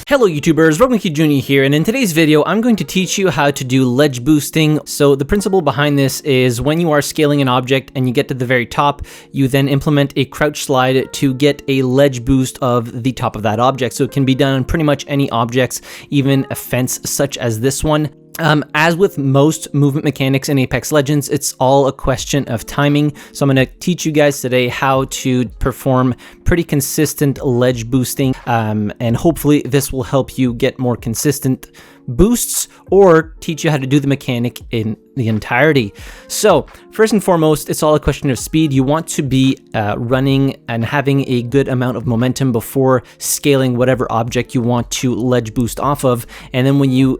Hello YouTubers, RogueMonkeyJr here, and in today's video I'm going to teach you how to do ledge boosting. So the principle behind this is when you are scaling an object and you get to the very top, you then implement a crouch slide to get a ledge boost of the top of that object. So it can be done on pretty much any objects, even a fence such as this one. As with most movement mechanics in Apex Legends, it's all a question of timing. So I'm going to teach you guys today how to perform pretty consistent ledge boosting, and hopefully this will help you get more consistent boosts or teach you how to do the mechanic in the entirety. So first and foremost, it's all a question of speed. You want to be running and having a good amount of momentum before scaling whatever object you want to ledge boost off of, and then when you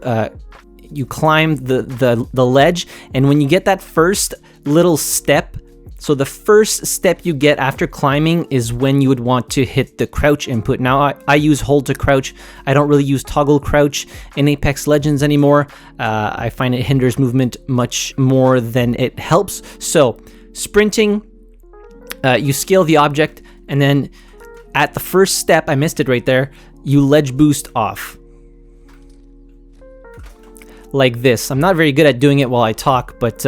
climb the ledge, and when you get that first little step, so the first step you get after climbing is when you would want to hit the crouch input. Now I use hold to crouch. I don't really use toggle crouch in Apex Legends anymore. I find it hinders movement much more than it helps. So sprinting, you scale the object, and then at the first step, I missed it right there, you ledge boost off. Like this. I'm not very good at doing it while I talk, but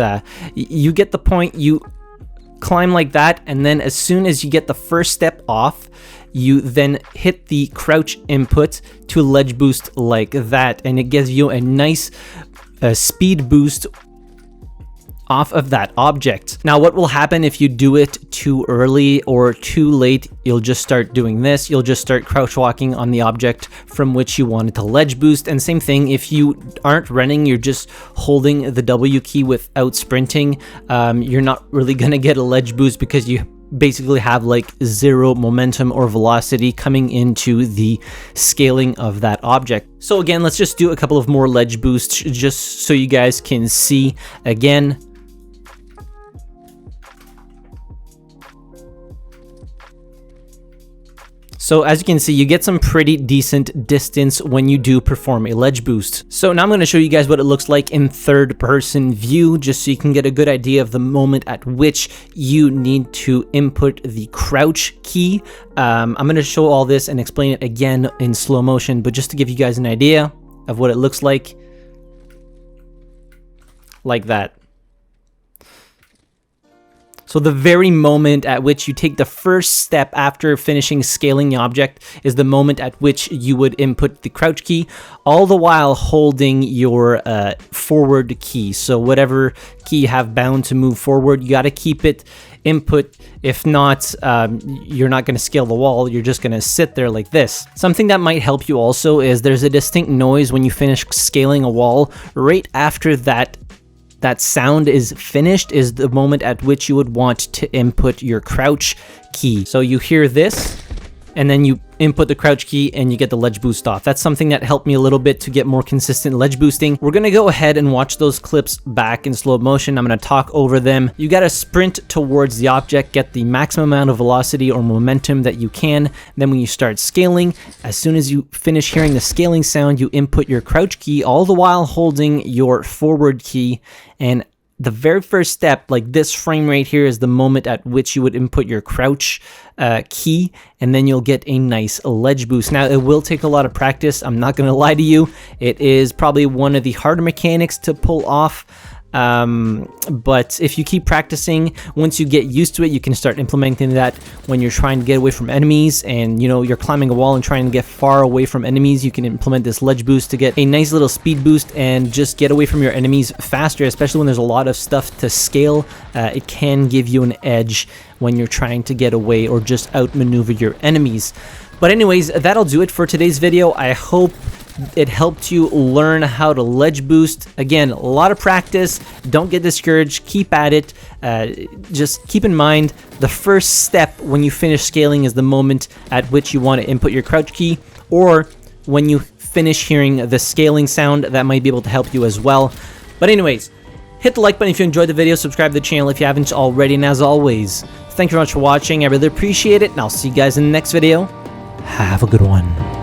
you get the point. You climb like that, and then as soon as you get the first step off, you then hit the crouch input to ledge boost like that, and it gives you a nice speed boost off of that object. Now what will happen if you do it too early or too late? You'll just start doing this. You'll just start crouch walking on the object from which you wanted to ledge boost. And same thing, if you aren't running, you're just holding the W key without sprinting, you're not really gonna get a ledge boost because you basically have like zero momentum or velocity coming into the scaling of that object. So again, let's just do a couple of more ledge boosts just so you guys can see again. So as you can see, you get some pretty decent distance when you do perform a ledge boost. So now I'm going to show you guys what it looks like in third-person view, just so you can get a good idea of the moment at which you need to input the crouch key. I'm going to show all this and explain it again in slow motion, but just to give you guys an idea of what it looks like that. So the very moment at which you take the first step after finishing scaling the object is the moment at which you would input the crouch key, all the while holding your forward key. So whatever key you have bound to move forward, you got to keep it input. If not, you're not going to scale the wall. You're just going to sit there like this. Something that might help you also is there's a distinct noise when you finish scaling a wall. Right after that sound is finished is the moment at which you would want to input your crouch key. So you hear this, and then you input the crouch key and you get the ledge boost off. That's something that helped me a little bit to get more consistent ledge boosting. We're gonna go ahead and watch those clips back in slow motion. I'm gonna talk over them. You gotta sprint towards the object, get the maximum amount of velocity or momentum that you can. Then when you start scaling, as soon as you finish hearing the scaling sound, you input your crouch key, all the while holding your forward key. And the very first step, like this frame right here, is the moment at which you would input your crouch key, and then you'll get a nice ledge boost. Now, it will take a lot of practice. I'm not going to lie to you. It is probably one of the harder mechanics to pull off. But if you keep practicing, once you get used to it, you can start implementing that when you're trying to get away from enemies, and you're climbing a wall and trying to get far away from enemies. You can implement this ledge boost to get a nice little speed boost and just get away from your enemies faster, especially when there's a lot of stuff to scale. It can give you an edge when you're trying to get away or just outmaneuver your enemies. But anyways, that'll do it for today's video. I hope it helped you learn how to ledge boost. Again, a lot of practice. Don't get discouraged. Keep at it. Just keep in mind the first step when you finish scaling is the moment at which you want to input your crouch key, or when you finish hearing the scaling sound. That might be able to help you as well. But anyways, hit the like button if you enjoyed the video. Subscribe to the channel if you haven't already. And as always, thank you very much for watching. I really appreciate it, and I'll see you guys in the next video. Have a good one.